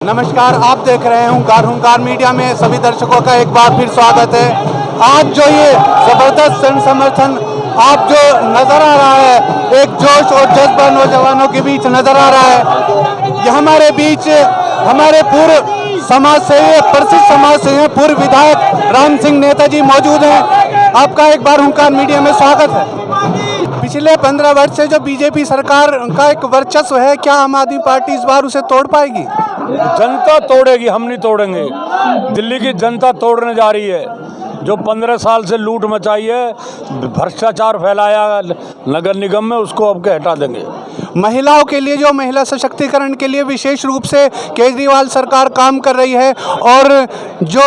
नमस्कार, आप देख रहे हैं हुंकार मीडिया में सभी दर्शकों का एक बार फिर स्वागत है। आज जो ये जबरदस्त जन समर्थन आप जो नजर आ रहा है, एक जोश और जज्बा नौजवानों के बीच नजर आ रहा है। ये हमारे बीच हमारे पूर्व समाज सेवी, प्रसिद्ध समाज सेवी, पूर्व विधायक राम सिंह नेताजी मौजूद हैं। आपका एक बार हुंकार मीडिया में स्वागत है। पिछले 15 वर्ष से जो बीजेपी सरकार का एक वर्चस्व है, क्या आम आदमी पार्टी इस बार उसे तोड़ पाएगी? जनता तोड़ेगी, हम नहीं तोड़ेंगे। दिल्ली की जनता तोड़ने जा रही है। जो 15 साल से लूट मचाई है, भ्रष्टाचार फैलाया नगर निगम में, उसको अब के हटा देंगे। महिलाओं के लिए, जो महिला सशक्तिकरण के लिए विशेष रूप से केजरीवाल सरकार काम कर रही है, और जो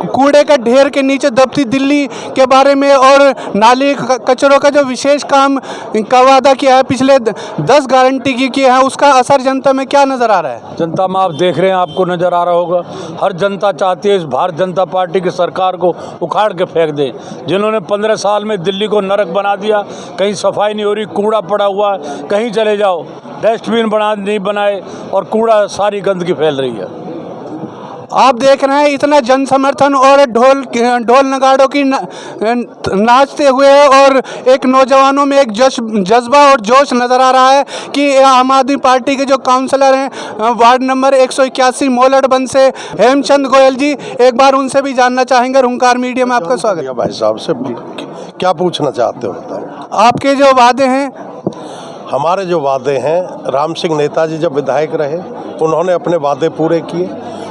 कूड़े का ढेर के नीचे दबती दिल्ली के बारे में और नाली कचरों का जो विशेष काम का वादा किया है, पिछले 10 गारंटी की है, उसका असर जनता में क्या नज़र आ रहा है? जनता में आप देख रहे हैं, आपको नज़र आ रहा होगा। हर जनता चाहती है इस भारतीय जनता पार्टी की सरकार को उखाड़ के फेंक दें। जिन्होंने 15 साल में दिल्ली को नरक बना दिया, कहीं सफाई नहीं हो रही, कूड़ा पड़ा हुआ है, कहीं चले जाओ डस्टबिन नहीं बनाए और कूड़ा सारी गंदगी फैल रही है। आप देख रहे हैं इतना जन समर्थन और ढोल नगाड़ों की नाचते हुए, और एक नौजवानों में एक जज्बा और जोश नज़र आ रहा है कि आम आदमी पार्टी के जो काउंसलर हैं वार्ड नंबर 181 मोलड़बंद से, हेमचंद गोयल जी, एक बार उनसे भी जानना चाहेंगे। हुंकार मीडिया में आपका स्वागत है। भाई साहब से क्या पूछना चाहते हो बताओ। आपके जो वादे हैं, हमारे जो वादे हैं, राम सिंह नेताजी जब विधायक रहे उन्होंने अपने वादे पूरे किए,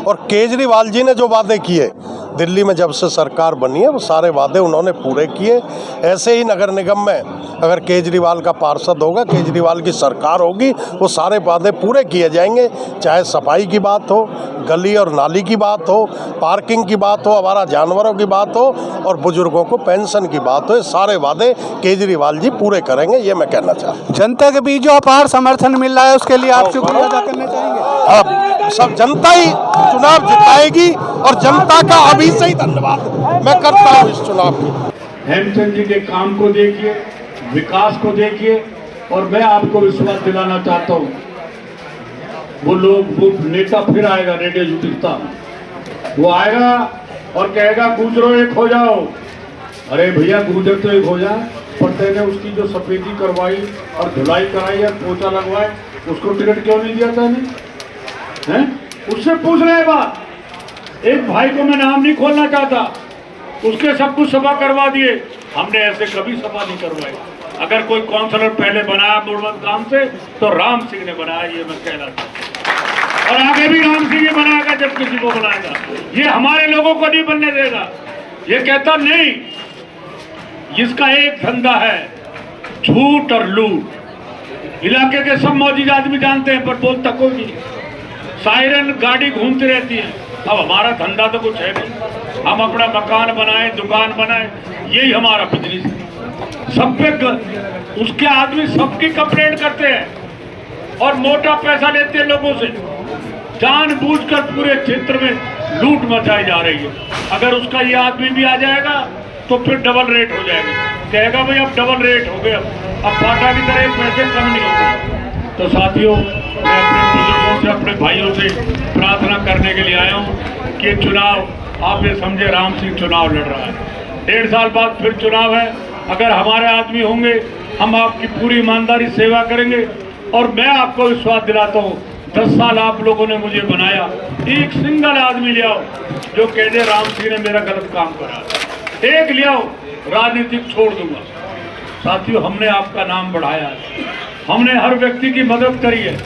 और केजरीवाल जी ने जो वादे किए दिल्ली में जब से सरकार बनी है, वो सारे वादे उन्होंने पूरे किए। ऐसे ही नगर निगम में अगर केजरीवाल का पार्षद होगा, केजरीवाल की सरकार होगी, वो सारे वादे पूरे किए जाएंगे। चाहे सफाई की बात हो, गली और नाली की बात हो, पार्किंग की बात हो, हमारा जानवरों की बात हो, और बुजुर्गों को पेंशन की बात हो, ये सारे वादे केजरीवाल जी पूरे करेंगे, ये मैं कहना चाहता हूँ। जनता के बीच जो अपार समर्थन मिल रहा है, उसके लिए आप शुक्रिया अदा करना चाहेंगे? अब सब जनता ही चुनाव जिताएगी, और जनता का अभी से ही धन्यवाद मैं करता हूँ इस चुनाव में। हेमचंद जी के काम को देखिए, विकास को देखिए, और मैं आपको विश्वास दिलाना चाहता हूँ, वो नेता फिर आएगा, रेडियो जुटिस्ता, वो आएगा और कहेगा गुजरो एक हो जाओ। अरे भैया, गुजर तो एक हो जाए, पर तेने उसकी जो सफेदी करवाई और धुलाई कराई और पोछा लगवाए, उसको टिकट क्यों नहीं दिया था? हैं? उससे पूछ रहे बात। एक भाई को मैं नाम नहीं खोलना चाहता, उसके सब कुछ सभा करवा दिए। हमने ऐसे कभी सभा नहीं करवाई। अगर कोई काउंसलर पहले बनाया मोड़बंद काम से, तो राम सिंह ने बनाया, ये मैं कहना चाहता हूं। और आगे भी राम सिंह ही बनाएगा जब किसी को बनाएगा। ये हमारे लोगों को नहीं बनने देगा। ये कहता नहीं, जिसका एक धंधा है झूठ और लूट। इलाके के सब मौजूद आदमी जानते हैं, पर बोलता कोई नहीं। सायरन गाड़ी घूमती रहती है। अब हमारा धंधा तो कुछ है नहीं, हम अपना मकान बनाए, दुकान बनाए, यही हमारा बिजनेस है। सब पे उसके आदमी सबकी कंप्लेंट करते हैं और मोटा पैसा लेते हैं लोगों से। जानबूझकर पूरे क्षेत्र में लूट मचाई जा रही है। अगर उसका ये आदमी भी आ जाएगा तो फिर डबल रेट हो जाएगा। कहेगा भाई अब डबल रेट हो गया, अब फाटा की तरह पैसे कम नहीं होंगे। तो साथियों, मैं अपने बुजुर्गों से, अपने भाइयों से प्रार्थना करने के लिए आया हूँ कि चुनाव, आप ये समझे राम सिंह चुनाव लड़ रहा है, 1.5 साल बाद फिर चुनाव है। अगर हमारे आदमी होंगे, हम आपकी पूरी ईमानदारी सेवा करेंगे। और मैं आपको विश्वास दिलाता हूँ, 10 साल आप लोगों ने मुझे बनाया, एक सिंगल आदमी ले आओ जो कह दे राम सिंह ने मेरा गलत काम करा, एक ले आओ, राजनीतिक छोड़ दूंगा। साथियों, हमने आपका नाम बढ़ाया है, हमने हर व्यक्ति की मदद करी है,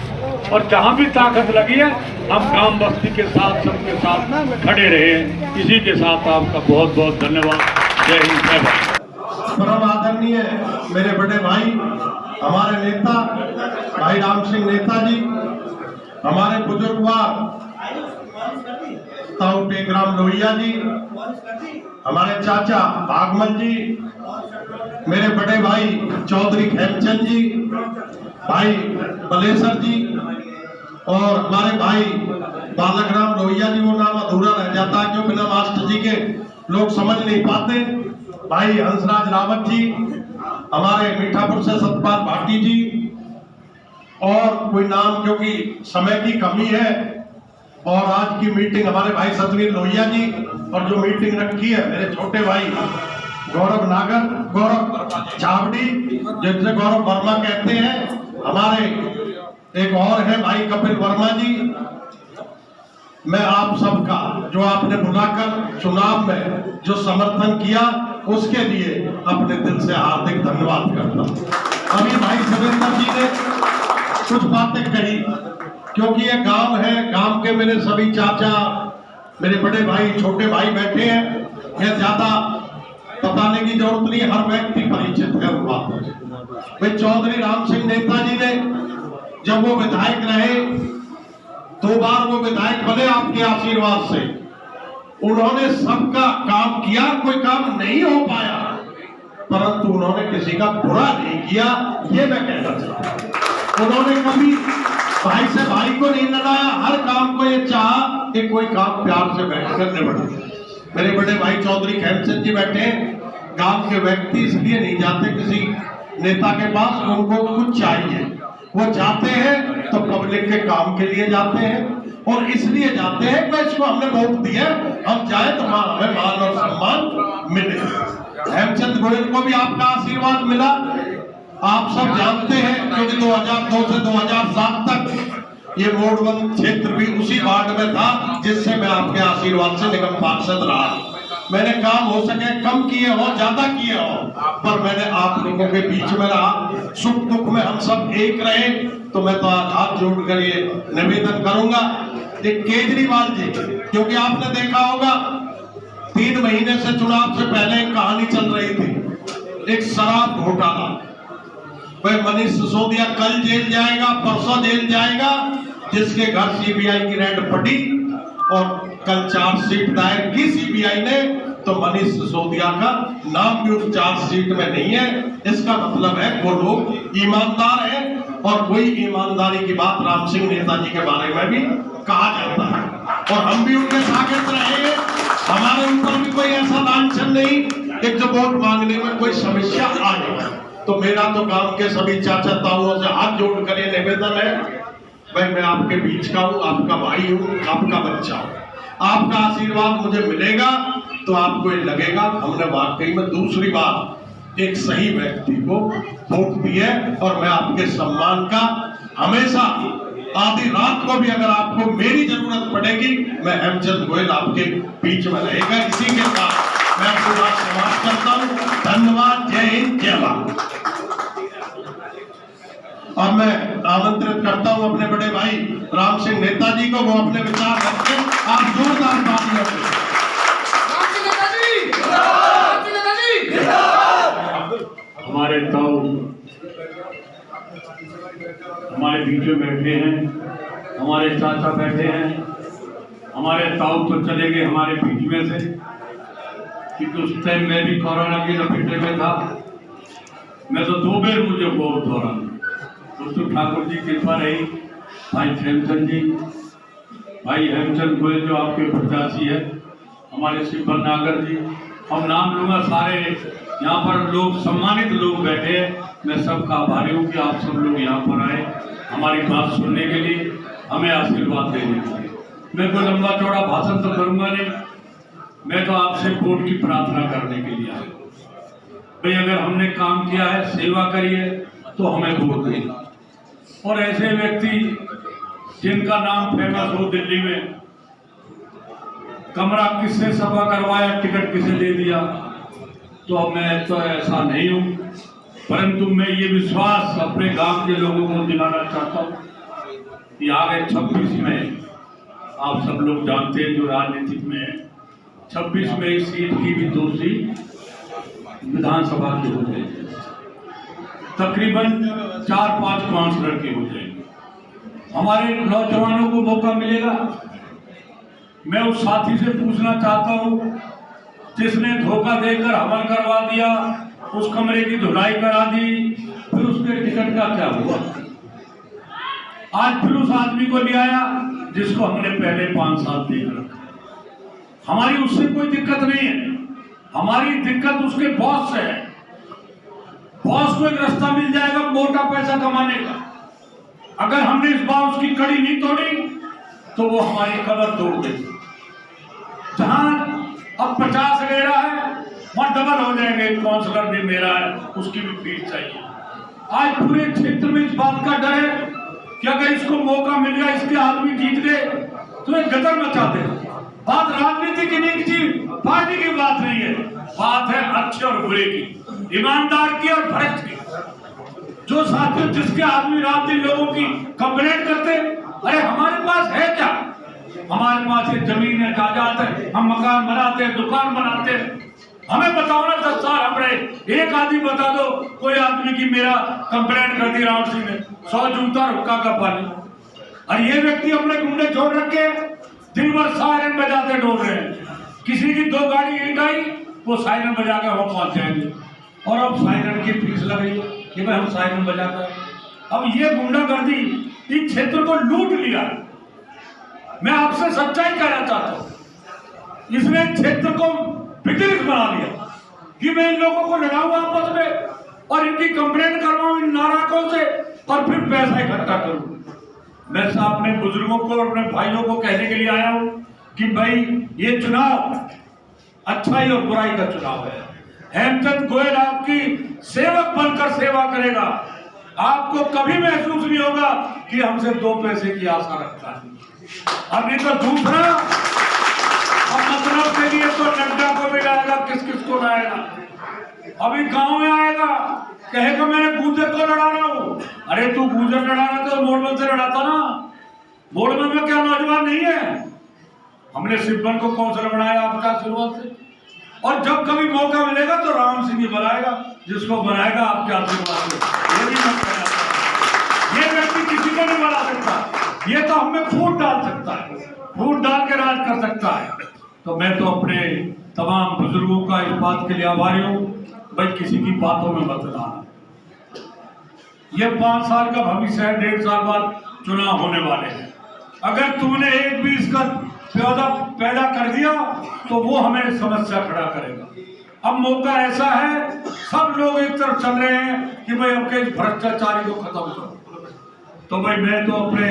और जहाँ भी ताकत लगी है हम गांव बस्ती के साथ, सबके साथ खड़े रहे हैं। इसी के साथ आपका बहुत बहुत धन्यवाद। जय हिंद, जय भारत। परम आदरणीय मेरे बड़े भाई, हमारे नेता भाई राम सिंह नेताजी, हमारे बुजुर्गवार ताऊ टेकराम लोहिया जी, हमारे चाचा भागमल जी, मेरे बड़े भाई चौधरी हेमचंद जी, भाई बलेसर जी, और हमारे भाई बालकराम लोहिया जी। वो नाम अधूरा रह जाता है क्यों, बिना मास्टर जी के लोग समझ नहीं पाते। भाई हंसराज रावत जी, हमारे मीठापुर से सतपाल भाटी जी, और कोई नाम क्योंकि समय की कमी है और आज की मीटिंग हमारे भाई सतवीर लोहिया जी और जो मीटिंग रखी है मेरे छोटे भाई गौरव झावड़ी, जिनसे गौरव वर्मा कहते हैं, हमारे एक और है भाई कपिल वर्मा जी। मैं आप सबका जो आपने बुलाकर चुनाव में जो समर्थन किया उसके लिए अपने दिल से हार्दिक धन्यवाद करता हूं। अभी भाई सुरेंद्र जी ने कुछ बातें कही, क्योंकि ये गांव है, गांव के मेरे सभी चाचा, मेरे बड़े भाई, छोटे भाई बैठे हैं, ये ज्यादा बताने की जरूरत नहीं, हर व्यक्ति परिचित है उन बातों से। भाई चौधरी राम सिंह नेताजी ने जब वो विधायक रहे, 2 बार वो विधायक बने आपके आशीर्वाद से, उन्होंने सबका काम किया, कोई काम नहीं हो पाया, परंतु उन्होंने किसी का बुरा नहीं किया, ये मैं कहना चाहता हूं। उन्होंने कभी भाई से भाई को नहीं लड़ाया, हर काम को ये चाहा कि कोई काम प्यार से बैठकर निपटे। मेरे बड़े भाई चौधरी खेमचंद जी बैठे हैं, गांव के व्यक्ति इसलिए नहीं जाते किसी नेता के पास, उनको कुछ चाहिए, वो जाते हैं तो पब्लिक के काम के लिए जाते हैं, और इसलिए जाते हैं कि इसको हमने वोट दिया, हम जाए तो हमें मान और सम्मान मिले। हेमचंद गोयल को भी आपका आशीर्वाद मिला, आप सब जानते हैं, क्योंकि 2002 से 2007 तक ये मोड़बंद क्षेत्र भी उसी वार्ड में था जिससे मैं आपके आशीर्वाद से निगम पार्षद रहा। मैंने काम हो सके कम किए हो, ज्यादा किए हो, पर मैंने आप लोगों के बीच में रहा, सुख दुख में हम सब एक रहे। तो मैं तो हाथ जोड़कर ये निवेदन करूंगा, एक केजरीवाल जी, क्योंकि आपने देखा होगा 3 महीने से चुनाव से पहले एक कहानी चल रही थी, एक शराब घोटाला। वह मनीष सिसोदिया कल जेल जाएगा, परसों जेल जाएगा, जिसके घर सीबीआई की रेड पड़ी और कल चार्जशीट दायर की सीबीआई ने, तो मनीष सिसोदिया का नाम भी उस चार्जशीट में नहीं है। इसका मतलब है वो लोग ईमानदार हैं, और वही ईमानदारी की बात राम सिंह नेताजी के बारे में भी कहा जाता है, और हम भी उनके साथ रहे। हमारे ऊपर भी कोई ऐसा लांछन नहीं एक जो वोट मांगने में कोई समस्या आ जाए। तो मेरा तो गांव के सभी चाचा ताऊओं से हाथ जोड़कर ये निवेदन है, भाई मैं आपके बीच का हूँ, आपका भाई हूँ, आपका बच्चा हूँ, आपका आशीर्वाद मुझे मिलेगा तो आपको ये लगेगा हमने वाकई में दूसरी बार एक सही व्यक्ति को वोट दी है। और मैं आपके सम्मान का हमेशा, आधी रात को भी अगर आपको मेरी जरूरत पड़ेगी, मैं हेमचंद गोयल आपके बीच में रहेगा। इसी के साथ मैं आपको बात समाप्त करता हूँ। धन्यवाद, जय हिंद, जय भारत। और मैं आमंत्रित करता हूं अपने बड़े भाई राम सिंह नेताजी को, वो अपने विचार रखें। आप जोरदार तालियां दें। हमारे ताऊ हमारे बीच में बैठे हैं, हमारे चाचा बैठे हैं। हमारे ताऊ तो चले गए हमारे बीच में से, क्योंकि उस टाइम मैं भी कोरोना की लपेटे में था। मैं तो 2 बार मुझे बहुत दौरान तो ठाकुर जी कृपा रही, भाई खेमचंद जी, भाई हेमचंद गोयल जो आपके प्रत्याशी है, हमारे श्री भटनागर जी, हम नाम लूंगा, सारे यहाँ पर लोग सम्मानित लोग बैठे हैं। मैं सबका आभारी हूँ कि आप सब लोग यहाँ पर आए हमारी बात सुनने के लिए, हमें आशीर्वाद देने के लिए। मैं कोई लंबा चौड़ा भाषण तो करूँगा नहीं, मैं तो आपसे वोट की प्रार्थना करने के लिए आया। भाई अगर हमने काम किया है, सेवा करिए, तो हमें वोट दें। और ऐसे व्यक्ति जिनका नाम फेमस हो दिल्ली में, कमरा किससे सफा करवाया, टिकट किसे दे दिया, तो मैं तो ऐसा नहीं हूं। परंतु मैं ये विश्वास अपने गांव के लोगों को दिलाना चाहता हूं कि आगे 26 में, आप सब लोग जानते हैं जो राजनीति में है, 26 में इस सीट की भी 2 सीट विधानसभा की हो जाएगी, तकरीबन 4-5 काउंसलर के हो जाएंगे। हमारे नौजवानों को मौका मिलेगा। मैं उस साथी से पूछना चाहता हूं जिसने धोखा देकर हवन करवा दिया, उस कमरे की धुलाई करा दी, फिर उसके टिकट का क्या हुआ? आज फिर उस आदमी को ले आया जिसको हमने पहले 5 साल देख रखा। हमारी उससे कोई दिक्कत नहीं है, हमारी दिक्कत उसके बॉस से है। बॉस को एक रास्ता मिल जाएगा मोटा पैसा कमाने का। अगर हमने इस बार उसकी कड़ी नहीं तोड़ी तो वो हमारी कमर तोड़ देगी। जहां अब 50 ले रहा है वहां डबल हो जाएंगे। काउंसलर भी मेरा है, उसकी भी फीस चाहिए। आज पूरे क्षेत्र में इस बात का डर है कि अगर इसको मौका मिल गया, इसके आदमी जीत गए तो ये गदर मचा देगा। बात राजनीति की नहीं, किसी पार्टी की बात नहीं है, बात है अच्छे और बुरे की, ईमानदार की और भ्रष्ट की। जो साथियों जिसके आदमी रात दिन लोगों की कंप्लेंट करते, अरे हमारे पास है क्या? हमारे पास ये जमीन है, जायदाद है, हम मकान बनाते हैं, दुकान बनाते हैं। हमें बताओ ना 10 साल हमने एक आदमी बता दो कोई आदमी की मेरा कंप्लेंट कर दी राम सिंह ने, 100 जूता रुका का पानी। और ये व्यक्ति अपने गुंडे छोड़ रखे दिन भर सायरन बजाते डोल रहे हैं। किसी की 2 गाड़ी ईंट आई, वो सायरन बजा कर वहां पहुंच जाएंगे। और अब सायरन की फीस लग रही है कि भाई हम सायरन बजाकर। अब ये गुंडागर्दी इस क्षेत्र को लूट लिया। मैं आपसे सच्चाई कहना चाहता हूं, इसने क्षेत्र को बिजनेस बना लिया कि मैं इन लोगों को लड़ाऊं आपस में और इनकी कंप्लेंट करवाऊं इन नाराकों से और फिर पैसा इकट्ठा करूं। मैं अपने बुजुर्गों को और अपने भाइयों को कहने के लिए आया हूं कि भाई ये चुनाव अच्छाई और बुराई का चुनाव है। हेमचंद गोयल आपकी सेवक बनकर सेवा करेगा। आपको कभी महसूस नहीं होगा कि हमसे 2 पैसे की आशा रखता है। अब नहीं तो दूसरा, अब मतलब के लिए तो नड्डा को भी लाएगा, किस किस को लाएगा। अभी गांव में आएगा, कहेगा मैंने गुजर को लड़ा रहा हूं। अरे तू गुजर लड़ाना तो मोड़बल से लड़ाता ना। मोड़बल में क्या नौजवान नहीं है? हमने सिब्बन को काउंसलर बनाया आपका आशीर्वाद से, और जब कभी मौका मिलेगा तो राम सिंह ही बनाएगा, जिसको बनाएगा आपके आशीर्वाद से। ये भी मत कहना, ये व्यक्ति किसी को नहीं बना सकता। ये तो हमें फूट डाल सकता है, फूट डाल के राज कर सकता है। तो मैं तो अपने तमाम बुजुर्गों का इस बात के लिए आभारी हूँ, भाई किसी की बातों में मत आना। ये 5 साल का भविष्य है, 1.5 साल बाद चुनाव होने वाले हैं। अगर तुमने एक भी इसका पैदा कर दिया तो वो हमें समस्या खड़ा करेगा। अब मौका ऐसा है, सब लोग एक तरफ चल रहे हैं कि भाई हमके इस भ्रष्टाचारी को खत्म करो। तो भाई मैं तो अपने,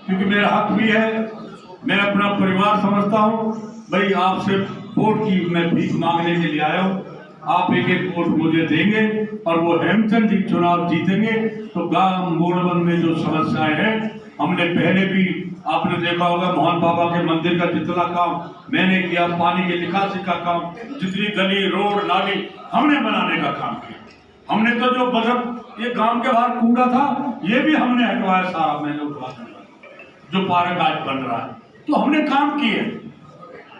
क्योंकि मेरा हक भी है, मैं अपना परिवार समझता हूँ, भाई आपसे वोट की मैं भीख मांगने के लिए आया हूँ। आप एक एक वोट मुझे देंगे और वो हेमचंद जी चुनाव जीतेंगे तो गांव मोड़बंद में जो समस्याएं हैं, हमने पहले भी आपने देखा होगा मोहन बाबा के मंदिर का जितना काम मैंने किया, पानी के निकासी का काम, जितनी गली रोड नाली हमने बनाने का काम किया। हमने तो जो बजट ये गांव के बाहर कूड़ा था ये भी हमने हटवाया, सारा मैंने उठवा दिया। जो पार्क आज बन रहा है तो हमने काम किए।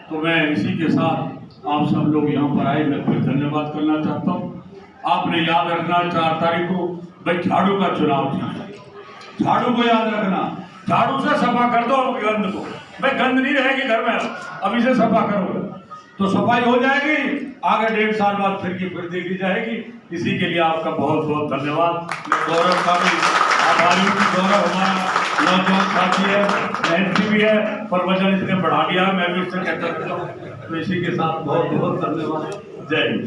तो मैं इसी के साथ आप सब लोग यहाँ पर आए, मैं फिर धन्यवाद करना चाहता हूँ। आपने याद रखना 4 तारीख को भाई झाड़ू का चुनाव था। झाड़ू को याद रखना, झाड़ू से सफा कर दो गंद को। भाई गंद नहीं रहेगी घर में, अभी से सफा करोगे तो सफाई हो जाएगी। आगे 1.5 साल बाद फिर की फिर देखी जाएगी। इसी के लिए आपका बहुत बहुत धन्यवाद। मैं गौरव का भी आभारी हूँ। गौरव हमारा नौजवान साथी है, मेहनती भी है, पर वजन इसने बढ़ा दिया, मैं भी इससे कहता हूँ। तो इसी के साथ बहुत बहुत धन्यवाद। जय हिंद।